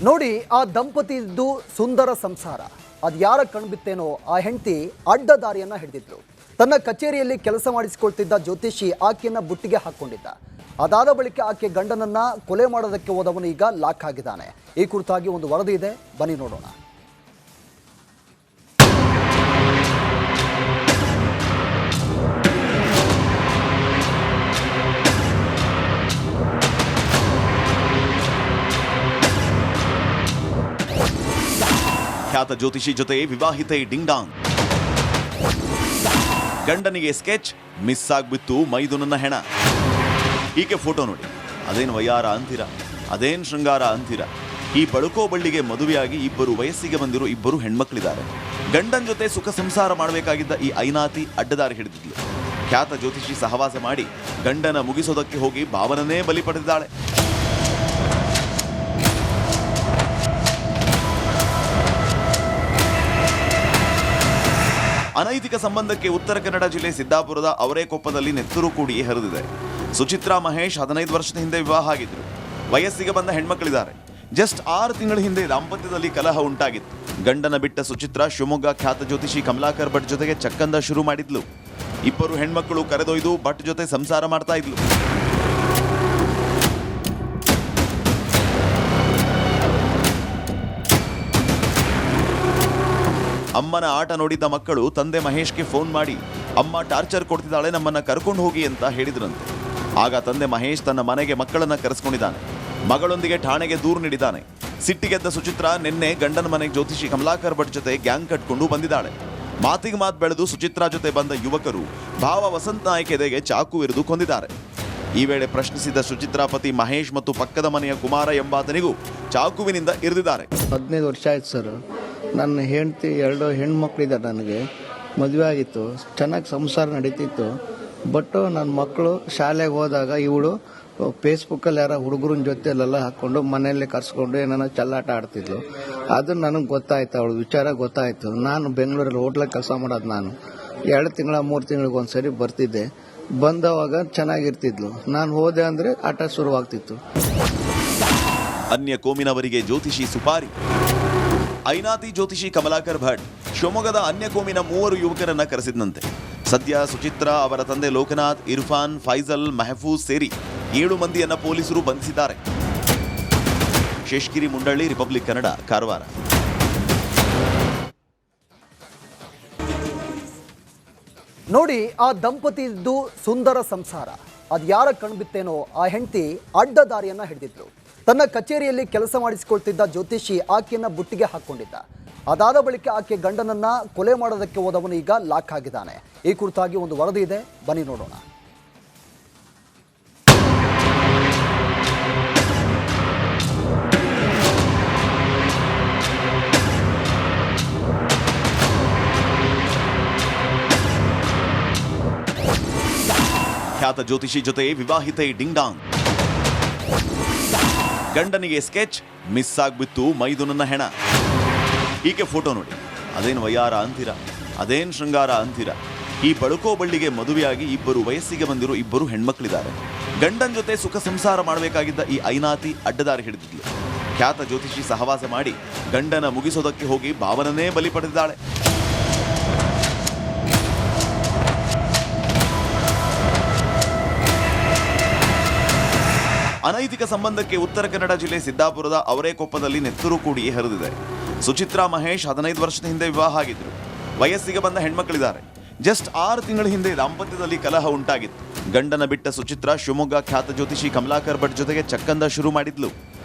ನೋಡಿ, ಆ ದಂಪತಿದ್ದು ಸುಂದರ ಸಂಸಾರ. ಅದು ಯಾರ ಕಣ್ಬಿತ್ತೇನೋ ಆ ಹೆಂಡತಿ ಅಡ್ಡ ದಾರಿಯನ್ನ ಹಿಡಿದಿದ್ರು. ತನ್ನ ಕಚೇರಿಯಲ್ಲಿ ಕೆಲಸ ಮಾಡಿಸಿಕೊಳ್ತಿದ್ದ ಜ್ಯೋತಿಷಿ ಆಕೆಯನ್ನ ಬುಟ್ಟಿಗೆ ಹಾಕೊಂಡಿದ್ದ. ಅದಾದ ಬಳಿಕ ಆಕೆ ಗಂಡನನ್ನ ಕೊಲೆ ಮಾಡೋದಕ್ಕೆ ಹೋದವನು ಈಗ ಲಾಕ್ ಆಗಿದ್ದಾನೆ. ಈ ಕುರಿತಾಗಿ ಒಂದು ವರದಿ ಇದೆ, ಬನ್ನಿ ನೋಡೋಣ. ಖ್ಯಾತ ಜ್ಯೋತಿಷಿ ಜೊತೆ ವಿವಾಹಿತೆ ಡಿಂಗ್ ಡಾಂಗ್. ಗಂಡನಿಗೆ ಸ್ಕೆಚ್, ಮಿಸ್ ಆಗ್ಬಿತ್ತು ಮೈದುನನ್ನ ಹೆಣ. ಈಕೆ ಫೋಟೋ ನೋಡಿ, ಅದೇನು ವಯ್ಯಾರ ಅಂತೀರ, ಅದೇನು ಶೃಂಗಾರ ಅಂತೀರ. ಈ ಬಳುಕೋ ಬಳ್ಳಿಗೆ ಮದುವೆಯಾಗಿ ಇಬ್ಬರು ವಯಸ್ಸಿಗೆ ಬಂದಿರೋ ಇಬ್ಬರು ಹೆಣ್ಮಕ್ಳಿದ್ದಾರೆ. ಗಂಡನ ಜೊತೆ ಸುಖ ಸಂಸಾರ ಮಾಡಬೇಕಾಗಿದ್ದ ಈ ಐನಾತಿ ಅಡ್ಡದಾರಿ ಹಿಡಿದಿದ್ಲು. ಖ್ಯಾತ ಜ್ಯೋತಿಷಿ ಸಹವಾಸ ಮಾಡಿ ಗಂಡನ ಮುಗಿಸೋದಕ್ಕೆ ಹೋಗಿ ಭಾವನನ್ನೇ ಬಲಿ ಪಡೆದಿದ್ದಾಳೆ. ಅನೈತಿಕ ಸಂಬಂಧಕ್ಕೆ ಉತ್ತರ ಕನ್ನಡ ಜಿಲ್ಲೆ ಸಿದ್ದಾಪುರದ ಅವರೇಕೊಪ್ಪದಲ್ಲಿ ನೆತ್ತರು ಕೂಡಿ ಹರಿದಿದೆ. ಸುಚಿತ್ರಾ ಮಹೇಶ್ 15 ವರ್ಷದ ಹಿಂದೆ ವಿವಾಹ ಆಗಿದ್ರು. ವಯಸ್ಸಿಗೆ ಬಂದ ಹೆಣ್ಮಕ್ಳಿದ್ದಾರೆ. ಜಸ್ಟ್ 6 ತಿಂಗಳ ಹಿಂದೆ ದಾಂಪತ್ಯದಲ್ಲಿ ಕಲಹ ಉಂಟಾಗಿತ್ತು. ಗಂಡನ ಬಿಟ್ಟ ಸುಚಿತ್ರಾ ಶಿವಮೊಗ್ಗ ಖ್ಯಾತ ಜ್ಯೋತಿಷಿ ಕಮಲಾಕರ್ ಭಟ್ ಜೊತೆಗೆ ಚಕ್ಕಂದ ಶುರು ಮಾಡಿದ್ಲು. ಇಬ್ಬರು ಹೆಣ್ಮಕ್ಕಳು ಕರೆದೊಯ್ದು ಭಟ್ ಜೊತೆ ಸಂಸಾರ ಮಾಡ್ತಾ ಇದ್ಲು. ಅಮ್ಮನ ಆಟ ನೋಡಿದ್ದ ಮಕ್ಕಳು ತಂದೆ ಮಹೇಶ್ಗೆ ಫೋನ್ ಮಾಡಿ ಅಮ್ಮ ಟಾರ್ಚರ್ ಕೊಡ್ತಿದ್ದಾಳೆ, ನಮ್ಮನ್ನ ಕರ್ಕೊಂಡು ಹೋಗಿ ಅಂತ ಹೇಳಿದ್ರಂತೆ. ಆಗ ತಂದೆ ಮಹೇಶ್ ತನ್ನ ಮನೆಗೆ ಮಕ್ಕಳನ್ನ ಕರೆಸ್ಕೊಂಡಿದ್ದಾನೆ. ಮಗಳೊಂದಿಗೆ ಠಾಣೆಗೆ ದೂರು ನೀಡಿದ್ದಾನೆ. ಸಿಟ್ಟಿಗೆದ್ದ ಸುಚಿತ್ರಾ ನಿನ್ನೆ ಗಂಡನ ಮನೆಗೆ ಜ್ಯೋತಿಷಿ ಕಮಲಾಕರ್ ಭಟ್ ಜೊತೆ ಗ್ಯಾಂಗ್ ಕಟ್ಕೊಂಡು ಬಂದಿದ್ದಾಳೆ. ಮಾತಿಗೆ ಮಾತು ಬೆಳೆದು ಸುಚಿತ್ರಾ ಜೊತೆ ಬಂದ ಯುವಕರು ಭಾವ ವಸಂತ ನಾಯ್ಕ ಎದೆಗೆ ಚಾಕು ಇರಿದು ಕೊಂದಿದ್ದಾರೆ. ಈ ವೇಳೆ ಪ್ರಶ್ನಿಸಿದ ಸುಚಿತ್ರಾ ಪತಿ ಮಹೇಶ್ ಮತ್ತು ಪಕ್ಕದ ಮನೆಯ ಕುಮಾರ ಎಂಬಾತನಿಗೂ ಚಾಕುವಿನಿಂದ ಇರಿದಿದ್ದಾರೆ. 15 ವರ್ಷ ಆಯ್ತು ಸರ್. ನನ್ನ ಹೆಂಡತಿ 2 ಹೆಣ್ಮಕ್ಳಿದ್ದಾರೆ. ನನಗೆ ಮದುವೆ ಆಗಿತ್ತು, ಚೆನ್ನಾಗಿ ಸಂಸಾರ ನಡೀತಿತ್ತು. ಬಟ್ ನನ್ನ ಮಕ್ಕಳು ಶಾಲೆಗೆ ಹೋದಾಗ ಇವಳು ಫೇಸ್ಬುಕ್ಕಲ್ಲಿ ಯಾರೋ ಹುಡುಗರನ್ನ ಜೊತೆಲೆಲ್ಲ ಹಾಕ್ಕೊಂಡು ಮನೆಯಲ್ಲೇ ಕರ್ಸ್ಕೊಂಡು ಏನಾರ ಚೆಲ್ಲಾಟ ಆಡ್ತಿದ್ಲು. ಅದು ನನಗೆ ಗೊತ್ತಾಯ್ತು, ಅವಳು ವಿಚಾರ ಗೊತ್ತಾಯ್ತು. ನಾನು ಬೆಂಗಳೂರಲ್ಲಿ ಹೋಟ್ಲಾಗ ಕೆಲಸ ಮಾಡೋದು. ನಾನು 2 ತಿಂಗಳ 3 ತಿಂಗಳಿಗೆ ಒಂದ್ಸರಿ ಬರ್ತಿದ್ದೆ. ಬಂದವಾಗ ಚೆನ್ನಾಗಿರ್ತಿದ್ಲು. ನಾನು ಹೋದೆ ಅಂದರೆ ಆಟ ಶುರುವಾಗ್ತಿತ್ತು. ಅನ್ಯ ಕೋಮಿನವರಿಗೆ ಜ್ಯೋತಿಷಿ ಸುಪಾರಿ. ಐನಾತಿ ಜ್ಯೋತಿಷಿ ಕಮಲಾಕರ್ ಭಟ್ ಶಿವಮೊಗ್ಗದ ಅನ್ಯ ಕೋಮಿನ 3 ಯುವಕರನ್ನ ಕರೆಸಿದ್ನಂತೆ. ಸದ್ಯ ಸುಚಿತ್ರಾ, ಅವರ ತಂದೆ ಲೋಕನಾಥ್, ಇರ್ಫಾನ್, ಫೈಜಲ್, ಮೆಹಫೂಜ್ ಸೇರಿ 7 ಮಂದಿಯನ್ನ ಪೊಲೀಸರು ಬಂಧಿಸಿದ್ದಾರೆ. ಶೇಷಗಿರಿ ಮುಂಡಳ್ಳಿ, ರಿಪಬ್ಲಿಕ್ ಕನ್ನಡ, ಕಾರವಾರ. ನೋಡಿ, ಆ ದಂಪತಿದ್ದು ಸುಂದರ ಸಂಸಾರ. ಅದು ಯಾರ ಕಣ್ಬಿತ್ತೇನೋ ಆ ಹೆಂಡತಿ ಅಡ್ಡ ದಾರಿಯನ್ನ ಹಿಡಿದಿದ್ರು. ತನ್ನ ಕಚೇರಿಯಲ್ಲಿ ಕೆಲಸ ಮಾಡಿಸಿಕೊಳ್ತಿದ್ದ ಜ್ಯೋತಿಷಿ ಆಕೆಯನ್ನ ಬುಟ್ಟಿಗೆ ಹಾಕೊಂಡಿದ್ದ. ಅದಾದ ಬಳಿಕ ಆಕೆ ಗಂಡನನ್ನ ಕೊಲೆ ಮಾಡೋದಕ್ಕೆ ಹೋದವನು ಈಗ ಲಾಕ್ ಆಗಿದ್ದಾನೆ. ಈ ಕುರಿತಾಗಿ ಒಂದು ವರದಿ ಇದೆ, ಬನ್ನಿ ನೋಡೋಣ. ಖ್ಯಾತ ಜ್ಯೋತಿಷಿ ಜೊತೆ ವಿವಾಹಿತೆ ಡಿಂಗ್ ಡಾಂಗ್. ಗಂಡನಿಗೆ ಸ್ಕೆಚ್, ಮಿಸ್ ಆಗ್ಬಿತ್ತು ಮೈದುನನ್ನ ಹೆಣ. ಈಕೆ ಫೋಟೋ ನೋಡಿ, ಅದೇನು ವಯ್ಯಾರ ಅಂತೀರ, ಅದೇನು ಶೃಂಗಾರ ಅಂತೀರ. ಈ ಬಳುಕೋ ಬಳ್ಳಿಗೆ ಮದುವೆಯಾಗಿ ಇಬ್ಬರು ವಯಸ್ಸಿಗೆ ಬಂದಿರೋ ಇಬ್ಬರು ಹೆಣ್ಮಕ್ಳಿದ್ದಾರೆ. ಗಂಡನ ಜೊತೆ ಸುಖ ಸಂಸಾರ ಮಾಡಬೇಕಾಗಿದ್ದ ಈ ಐನಾತಿ ಅಡ್ಡದಾರಿ ಹಿಡಿದಿದ್ಲು. ಖ್ಯಾತ ಜ್ಯೋತಿಷಿ ಸಹವಾಸ ಮಾಡಿ ಗಂಡನ ಮುಗಿಸೋದಕ್ಕೆ ಹೋಗಿ ಭಾವನನ್ನೇ ಬಲಿ ಪಡೆದಿದ್ದಾಳೆ. ಅನೈತಿಕ ಸಂಬಂಧಕ್ಕೆ ಉತ್ತರ ಕನ್ನಡ ಜಿಲ್ಲೆ ಸಿದ್ದಾಪುರದ ಅವರೇಕೊಪ್ಪದಲ್ಲಿ ನೆತ್ತರು ಕೂಡಿ ಹರಿದಿದೆ. ಸುಚಿತ್ರಾ ಮಹೇಶ್ 15 ವರ್ಷದ ಹಿಂದೆ ವಿವಾಹ ಆಗಿದ್ರು. ವಯಸ್ಸಿಗೆ ಬಂದ ಹೆಣ್ಮಕ್ಳಿದ್ದಾರೆ. ಜಸ್ಟ್ 6 ತಿಂಗಳ ಹಿಂದೆ ದಾಂಪತ್ಯದಲ್ಲಿ ಕಲಹ ಉಂಟಾಗಿತ್ತು. ಗಂಡನ ಬಿಟ್ಟ ಸುಚಿತ್ರಾ ಶಿವಮೊಗ್ಗ ಖ್ಯಾತ ಜ್ಯೋತಿಷಿ ಕಮಲಾಕರ್ ಭಟ್ ಜೊತೆಗೆ ಚಕ್ಕಂದ ಶುರು ಮಾಡಿದ್ಲು.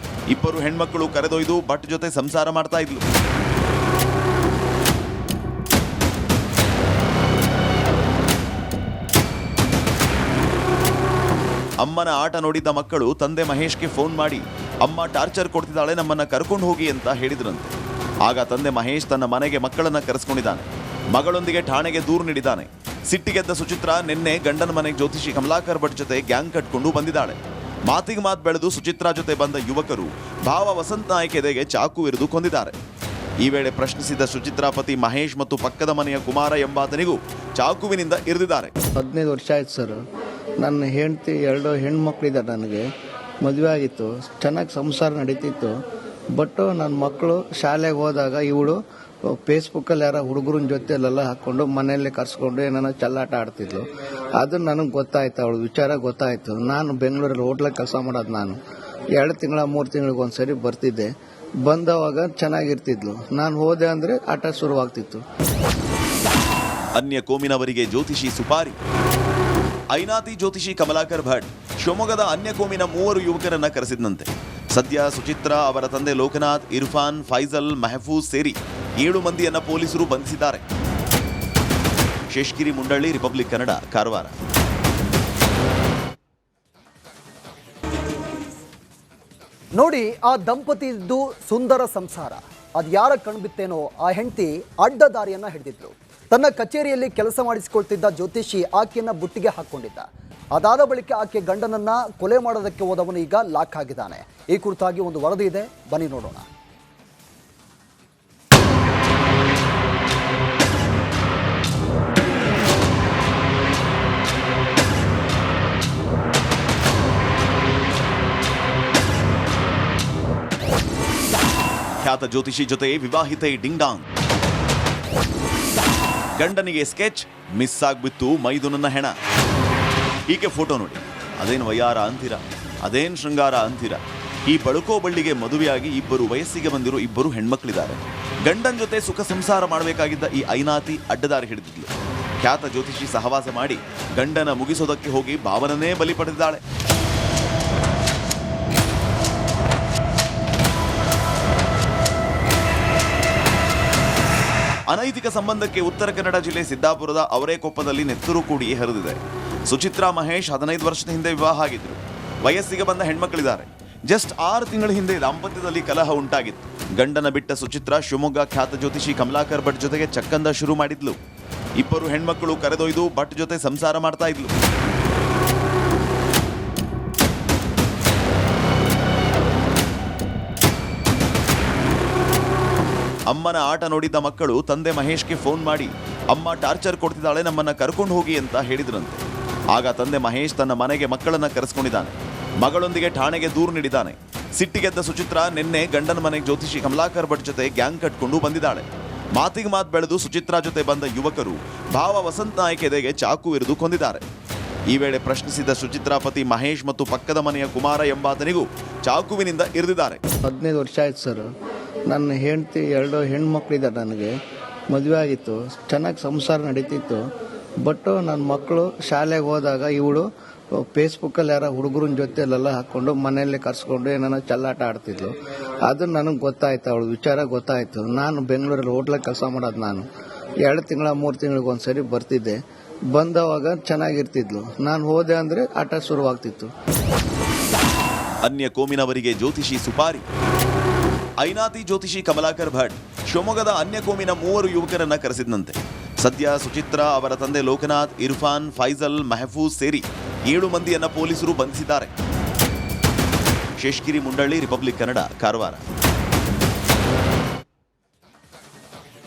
ಇಬ್ಬರು ಹೆಣ್ಮಕ್ಕಳು ಕರೆದೊಯ್ದು ಭಟ್ ಜೊತೆ ಸಂಸಾರ ಮಾಡ್ತಾ ಇದ್ಲು. ಅಮ್ಮನ ಆಟ ನೋಡಿದ್ದ ಮಕ್ಕಳು ತಂದೆ ಮಹೇಶ್ಗೆ ಫೋನ್ ಮಾಡಿ ಅಮ್ಮ ಟಾರ್ಚರ್ ಕೊಡ್ತಿದ್ದಾಳೆ, ನಮ್ಮನ್ನ ಕರ್ಕೊಂಡು ಹೋಗಿ ಅಂತ ಹೇಳಿದ್ರಂತೆ. ಆಗ ತಂದೆ ಮಹೇಶ್ ತನ್ನ ಮನೆಗೆ ಮಕ್ಕಳನ್ನ ಕರೆಸ್ಕೊಂಡಿದ್ದಾನೆ. ಮಗಳೊಂದಿಗೆ ಠಾಣೆಗೆ ದೂರು ನೀಡಿದ್ದಾನೆ. ಸಿಟ್ಟಿಗೆದ್ದ ಸುಚಿತ್ರಾ ನಿನ್ನೆ ಗಂಡನ ಮನೆಗೆ ಜ್ಯೋತಿಷಿ ಕಮಲಾಕರ್ ಭಟ್ ಜೊತೆ ಗ್ಯಾಂಗ್ ಕಟ್ಕೊಂಡು ಬಂದಿದ್ದಾಳೆ. ಮಾತಿಗೆ ಮಾತು ಬೆಳೆದು ಸುಚಿತ್ರಾ ಜೊತೆ ಬಂದ ಯುವಕರು ಭಾವ ವಸಂತ ನಾಯ್ಕ ಎದೆಗೆ ಚಾಕು ಇರಿದು ಕೊಂದಿದ್ದಾರೆ. ಈ ವೇಳೆ ಪ್ರಶ್ನಿಸಿದ ಸುಚಿತ್ರಾ ಪತಿ ಮಹೇಶ್ ಮತ್ತು ಪಕ್ಕದ ಮನೆಯ ಕುಮಾರ ಎಂಬಾತನಿಗೂ ಚಾಕುವಿನಿಂದ ಇರಿದಿದ್ದಾರೆ. 15 ವರ್ಷ ಆಯ್ತು ಸರ್. ನನ್ನ ಹೆಂಡತಿ 2 ಹೆಣ್ಮಕ್ಳಿದ್ದಾರೆ. ನನಗೆ ಮದುವೆ ಆಗಿತ್ತು, ಚೆನ್ನಾಗಿ ಸಂಸಾರ ನಡೀತಿತ್ತು. ಬಟ್ ನನ್ನ ಮಕ್ಕಳು ಶಾಲೆಗೆ ಹೋದಾಗ ಇವಳು ಫೇಸ್ಬುಕ್ಕಲ್ಲಿ ಯಾರೋ ಹುಡುಗರನ್ನ ಜೊತೆಲೆಲ್ಲ ಹಾಕ್ಕೊಂಡು ಮನೆಯಲ್ಲೇ ಕರ್ಸ್ಕೊಂಡು ಏನಾರ ಚೆಲ್ಲಾಟ ಆಡ್ತಿದ್ಲು. ಅದು ನನಗೆ ಗೊತ್ತಾಯ್ತು, ಅವಳು ವಿಚಾರ ಗೊತ್ತಾಯ್ತು. ನಾನು ಬೆಂಗಳೂರಲ್ಲಿ ಹೋಟ್ಲಾಗ ಕೆಲಸ ಮಾಡೋದು. ನಾನು 2 ತಿಂಗಳ 3 ತಿಂಗಳಿಗೆ ಒಂದ್ಸರಿ ಬರ್ತಿದ್ದೆ. ಬಂದವಾಗ ಚೆನ್ನಾಗಿರ್ತಿದ್ಲು. ನಾನು ಹೋದೆ ಅಂದರೆ ಆಟ ಶುರುವಾಗ್ತಿತ್ತು. ಅನ್ಯ ಕೋಮಿನವರಿಗೆ ಜ್ಯೋತಿಷಿ ಸುಪಾರಿ. ಐನಾತಿ ಜ್ಯೋತಿಷಿ ಕಮಲಾಕರ್ ಭಟ್ ಶಿವಮೊಗ್ಗದ ಅನ್ಯ ಕೋಮಿನ 3 ಯುವಕರನ್ನ ಕರೆಸಿದ್ನಂತೆ. ಸದ್ಯ ಸುಚಿತ್ರಾ, ಅವರ ತಂದೆ ಲೋಕನಾಥ್, ಇರ್ಫಾನ್, ಫೈಜಲ್, ಮೆಹಫೂಜ್ ಸೇರಿ 7 ಮಂದಿಯನ್ನ ಪೊಲೀಸರು ಬಂಧಿಸಿದ್ದಾರೆ. ಶೇಷಗಿರಿ ಮುಂಡಳ್ಳಿ, ರಿಪಬ್ಲಿಕ್ ಕನ್ನಡ, ಕಾರವಾರ. ನೋಡಿ, ಆ ದಂಪತಿದ್ದು ಸುಂದರ ಸಂಸಾರ. ಅದು ಯಾರ ಕಣ್ಬಿತ್ತೇನೋ ಆ ಹೆಂಡತಿ ಅಡ್ಡ ದಾರಿಯನ್ನ ಹಿಡಿದಿದ್ರು. ತನ್ನ ಕಚೇರಿಯಲ್ಲಿ ಕೆಲಸ ಮಾಡಿಸಿಕೊಳ್ತಿದ್ದ ಜ್ಯೋತಿಷಿ ಆಕೆಯನ್ನ ಬುಟ್ಟಿಗೆ ಹಾಕೊಂಡಿದ್ದ. ಅದಾದ ಬಳಿಕ ಆಕೆ ಗಂಡನನ್ನ ಕೊಲೆ ಮಾಡೋದಕ್ಕೆ ಹೋದವನು ಈಗ ಲಾಕ್ ಆಗಿದ್ದಾನೆ. ಈ ಕುರಿತಾಗಿ ಒಂದು ವರದಿ ಇದೆ, ಬನ್ನಿ ನೋಡೋಣ. ಖ್ಯಾತ ಜ್ಯೋತಿಷಿ ಜೊತೆ ವಿವಾಹಿತೆ ಡಿಂಗ್ಡಾಂಗ್. ಗಂಡನಿಗೆ ಸ್ಕೆಚ್, ಮಿಸ್ ಆಗ್ಬಿತ್ತು ಮೈದುನನ್ನ ಹೆಣ. ಈಕೆ ಫೋಟೋ ನೋಡಿ, ಅದೇನು ವಯ್ಯಾರ ಅಂತೀರಾ, ಅದೇನು ಶೃಂಗಾರ ಅಂತೀರಾ. ಈ ಬಳುಕೋ ಬಳ್ಳಿಗೆ ಮದುವೆಯಾಗಿ 2 ವಯಸ್ಸಿಗೆ ಬಂದಿರೋ 2 ಹೆಣ್ಮಕ್ಳಿದ್ದಾರೆ. ಗಂಡನ ಜೊತೆ ಸುಖ ಸಂಸಾರ ಮಾಡಬೇಕಾಗಿದ್ದ ಈ ಐನಾತಿ ಅಡ್ಡದಾರಿ ಹಿಡಿದಿದ್ಲು. ಖ್ಯಾತ ಜ್ಯೋತಿಷಿ ಸಹವಾಸ ಮಾಡಿ ಗಂಡನ ಮುಗಿಸೋದಕ್ಕೆ ಹೋಗಿ ಭಾವನನ್ನೇ ಬಲಿ ಪಡೆದಿದ್ದಾಳೆ. ಅನೈತಿಕ ಸಂಬಂಧಕ್ಕೆ ಉತ್ತರ ಕನ್ನಡ ಜಿಲ್ಲೆ ಸಿದ್ದಾಪುರದ ಅವರೇಕೊಪ್ಪದಲ್ಲಿ ನೆತ್ತರು ಕೂಡಿ ಹರಿದಿದೆ. ಸುಚಿತ್ರಾ ಮಹೇಶ್ 15 ವರ್ಷದ ಹಿಂದೆ ವಿವಾಹ ಆಗಿದ್ರು. ವಯಸ್ಸಿಗೆ ಬಂದ ಹೆಣ್ಮಕ್ಳಿದ್ದಾರೆ. ಜಸ್ಟ್ 6 ತಿಂಗಳ ಹಿಂದೆ ದಾಂಪತ್ಯದಲ್ಲಿ ಕಲಹ ಉಂಟಾಗಿತ್ತು. ಗಂಡನ ಬಿಟ್ಟ ಸುಚಿತ್ರಾ ಶಿವಮೊಗ್ಗ ಖ್ಯಾತ ಜ್ಯೋತಿಷಿ ಕಮಲಾಕರ್ ಭಟ್ ಜೊತೆಗೆ ಚಕ್ಕಂದ ಶುರು ಮಾಡಿದ್ಲು. 2 ಹೆಣ್ಮಕ್ಳು ಕರೆದೊಯ್ದು ಭಟ್ ಜೊತೆ ಸಂಸಾರ ಮಾಡ್ತಾ ಇದ್ಲು. ಅಮ್ಮನ ಆಟ ನೋಡಿದ್ದ ಮಕ್ಕಳು ತಂದೆ ಮಹೇಶ್ಗೆ ಫೋನ್ ಮಾಡಿ, ಅಮ್ಮ ಟಾರ್ಚರ್ ಕೊಡ್ತಿದ್ದಾಳೆ, ನಮ್ಮನ್ನ ಕರ್ಕೊಂಡು ಹೋಗಿ ಅಂತ ಹೇಳಿದ್ರಂತೆ. ಆಗ ತಂದೆ ಮಹೇಶ್ ತನ್ನ ಮನೆಗೆ ಮಕ್ಕಳನ್ನ ಕರೆಸ್ಕೊಂಡಿದ್ದಾನೆ. ಮಗಳೊಂದಿಗೆ ಠಾಣೆಗೆ ದೂರು ನೀಡಿದ್ದಾನೆ. ಸಿಟ್ಟಿಗೆದ್ದ ಸುಚಿತ್ರಾ ನಿನ್ನೆ ಗಂಡನ ಮನೆಗೆ ಜ್ಯೋತಿಷಿ ಕಮಲಾಕರ್ ಭಟ್ ಜೊತೆ ಗ್ಯಾಂಗ್ ಕಟ್ಕೊಂಡು ಬಂದಿದ್ದಾಳೆ. ಮಾತಿಗೆ ಮಾತು ಬೆಳೆದು ಸುಚಿತ್ರಾ ಜೊತೆ ಬಂದ ಯುವಕರು ಭಾವ ವಸಂತ್ ನಾಯ್ಕ ಎದೆಗೆ ಚಾಕು ಇರಿದು ಕೊಂದಿದ್ದಾರೆ. ಈ ವೇಳೆ ಪ್ರಶ್ನಿಸಿದ ಸುಚಿತ್ರಾ ಪತಿ ಮಹೇಶ್ ಮತ್ತು ಪಕ್ಕದ ಮನೆಯ ಕುಮಾರ ಎಂಬಾತನಿಗೂ ಚಾಕುವಿನಿಂದ ಇರಿದಿದ್ದಾರೆ. 15 ವರ್ಷ ಆಯ್ತು ಸರ್. ನನ್ನ ಹೆಂಡತಿ 2 ಹೆಣ್ಮಕ್ಳಿದ್ದಾರೆ. ನನಗೆ ಮದುವೆ ಆಗಿತ್ತು, ಚೆನ್ನಾಗಿ ಸಂಸಾರ ನಡೀತಿತ್ತು. ಬಟ್ ನನ್ನ ಮಕ್ಕಳು ಶಾಲೆಗೆ ಹೋದಾಗ ಇವಳು ಫೇಸ್ಬುಕ್ಕಲ್ಲಿ ಯಾರೋ ಹುಡುಗರನ್ನ ಜೊತೆಲೆಲ್ಲ ಹಾಕ್ಕೊಂಡು ಮನೆಯಲ್ಲೇ ಕರ್ಸ್ಕೊಂಡು ಏನಾರ ಚೆಲ್ಲಾಟ ಆಡ್ತಿದ್ಲು. ಅದು ನನಗೆ ಗೊತ್ತಾಯ್ತು, ಅವಳು ವಿಚಾರ ಗೊತ್ತಾಯ್ತು. ನಾನು ಬೆಂಗಳೂರಲ್ಲಿ ಹೋಟ್ಲಾಗ ಕೆಲಸ ಮಾಡೋದು. ನಾನು 2 ತಿಂಗಳ 3 ತಿಂಗಳಿಗೆ ಒಂದ್ಸರಿ ಬರ್ತಿದ್ದೆ. ಬಂದವಾಗ ಚೆನ್ನಾಗಿರ್ತಿದ್ಲು. ನಾನು ಹೋದೆ ಅಂದರೆ ಆಟ ಶುರುವಾಗ್ತಿತ್ತು. ಅನ್ಯ ಕೋಮಿನವರಿಗೆ ಜ್ಯೋತಿಷಿ ಸುಪಾರಿ. ಐನಾತಿ ಜ್ಯೋತಿಷಿ ಕಮಲಾಕರ್ ಭಟ್ ಶಿವಮೊಗ್ಗದ ಅನ್ಯ ಕೋಮಿನ 3 ಯುವಕರನ್ನ ಕರೆಸಿದ್ನಂತೆ. ಸದ್ಯ ಸುಚಿತ್ರಾ, ಅವರ ತಂದೆ ಲೋಕನಾಥ್, ಇರ್ಫಾನ್, ಫೈಜಲ್, ಮೆಹಫೂಜ್ ಸೇರಿ 7 ಮಂದಿಯನ್ನ ಪೊಲೀಸರು ಬಂಧಿಸಿದ್ದಾರೆ. ಶೇಷಗಿರಿ ಮುಂಡಳ್ಳಿ, ರಿಪಬ್ಲಿಕ್ ಕನ್ನಡ, ಕಾರವಾರ.